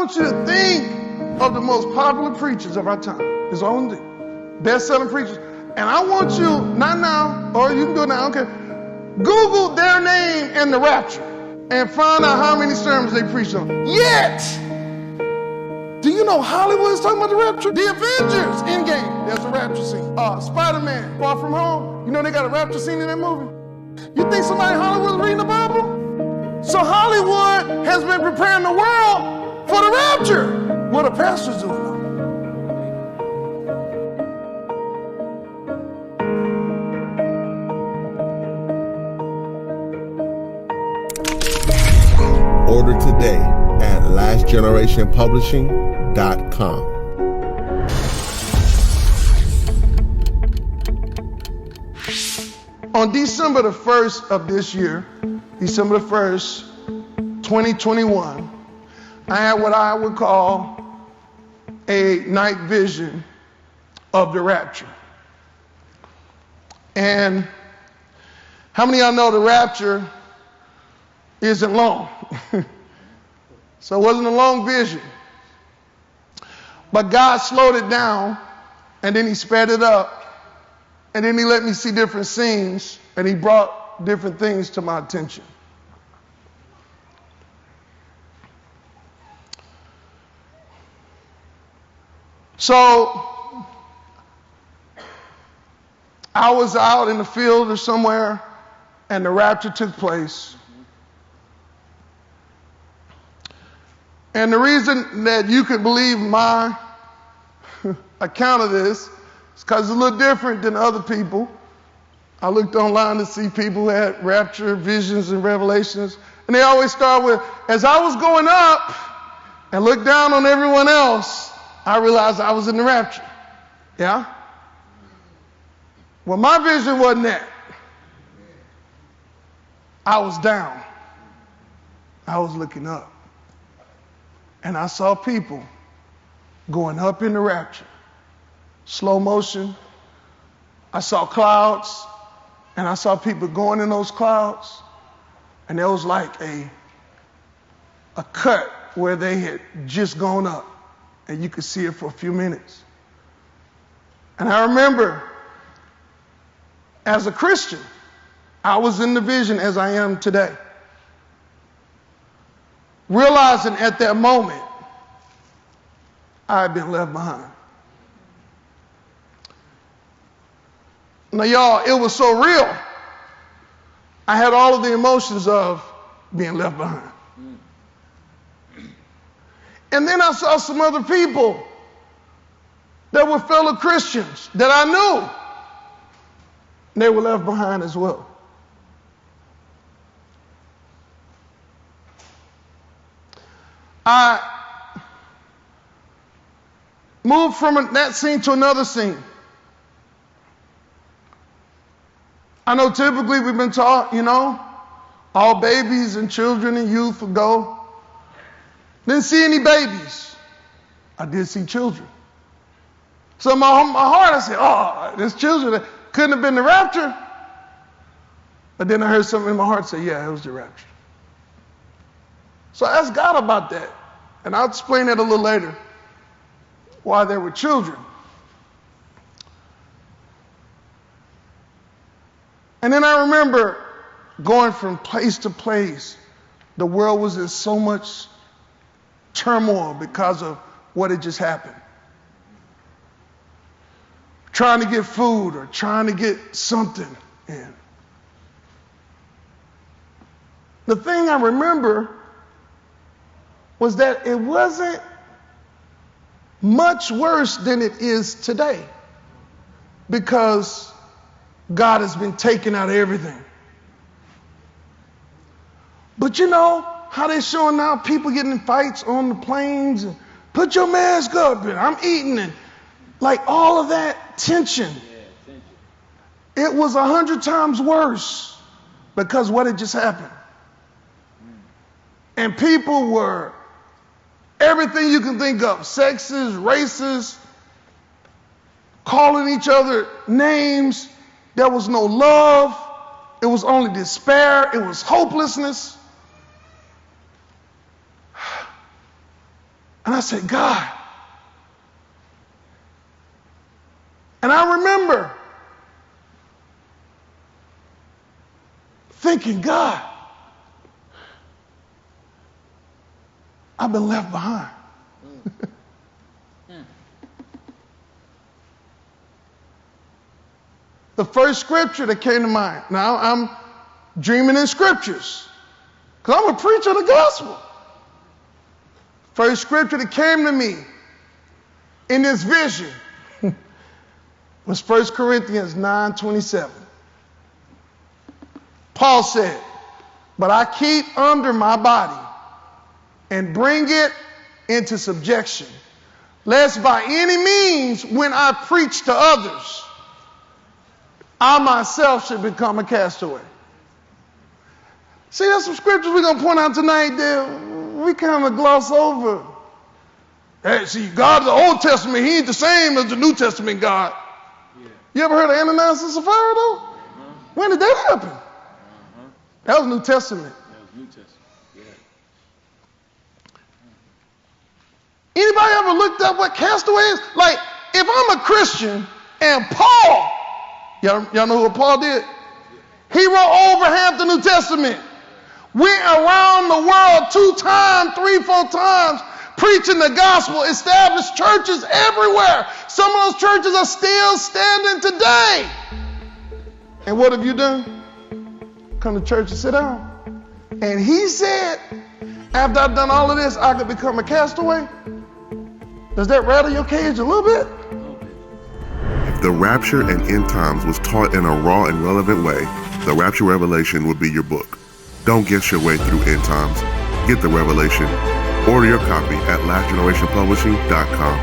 want you to think of the most popular preachers of our time. It's only best-selling preachers. And I want you, not now, or you can do it now, okay. Google their name and the rapture and find out how many sermons they preached on. Yet, do you know Hollywood is talking about the rapture? The Avengers, Endgame, there's a rapture scene. Spider-Man, Far From Home, you know they got a rapture scene in that movie? You think somebody in Hollywood is reading the Bible? So Hollywood has been preparing the world for the rapture. What are pastors doing now? Order today at lastgenerationpublishing.com. On December the 1st of this year, December the 1st, 2021, I had what I would call a night vision of the rapture. And how many of y'all know the rapture isn't long? So it wasn't a long vision. But God slowed it down, and then he sped it up, and then he let me see different scenes, and he brought different things to my attention. So I was out in the field or somewhere, and the rapture took place. And the reason that you could believe my account of this is because it's a little different than other people. I looked online to see people who had rapture visions and revelations, and they always start with, as I was going up and looked down on everyone else, I realized I was in the rapture. Yeah? Well, my vision wasn't that. I was down. I was looking up. And I saw people going up in the rapture. Slow motion. I saw clouds, and I saw people going in those clouds, and there was like a cut where they had just gone up, and you could see it for a few minutes. And I remember, as a Christian, I was in the vision as I am today. Realizing at that moment, I had been left behind. Now, y'all, it was so real. I had all of the emotions of being left behind. And then I saw some other people that were fellow Christians that I knew. And they were left behind as well. I moved from that scene to another scene. I know typically we've been taught, all babies and children and youth will go. Didn't see any babies. I did see children. So in my heart, I said, there's children that couldn't have been the rapture. But then I heard something in my heart say, yeah, it was the rapture. So I asked God about that. And I'll explain that a little later, why there were children. And then I remember going from place to place. The world was in so much turmoil because of what had just happened. Trying to get food or trying to get something in. The thing I remember was that it wasn't much worse than it is today, because God has been taking out everything. But you know how they're showing now people getting in fights on the planes and put your mask up and I'm eating, and like all of that tension. It was 100 times worse because what had just happened. And people were everything you can think of, sexist, racist, calling each other names. There was no love. It was only despair. It was hopelessness. And I said, God. And I remember thinking, God, I've been left behind. The first scripture that came to mind. Now I'm dreaming in scriptures because I'm a preacher of the gospel. First scripture that came to me in this vision was 1 Corinthians 9:27. Paul said, but I keep under my body and bring it into subjection, lest by any means when I preach to others, I myself should become a castaway. See, there's some scriptures we're going to point out tonight that we kind of gloss over. Hey, see, God of the Old Testament, he ain't the same as the New Testament God. Yeah. You ever heard of Ananias and Sapphira, though? When did that happen? That was New Testament. Yeah. Anybody ever looked up what castaway is? Like, if I'm a Christian and Paul, y'all know what Paul did? He wrote over half the New Testament. Went around the world 2 times, 3, 4 times, preaching the gospel, established churches everywhere. Some of those churches are still standing today. And what have you done? Come to church and sit down. And he said, after I've done all of this, I could become a castaway. Does that rattle your cage a little bit? If the rapture and end times was taught in a raw and relevant way, the Rapture Revelation would be your book. Don't guess your way through end times. Get the revelation. Order your copy at lastgenerationpublishing.com.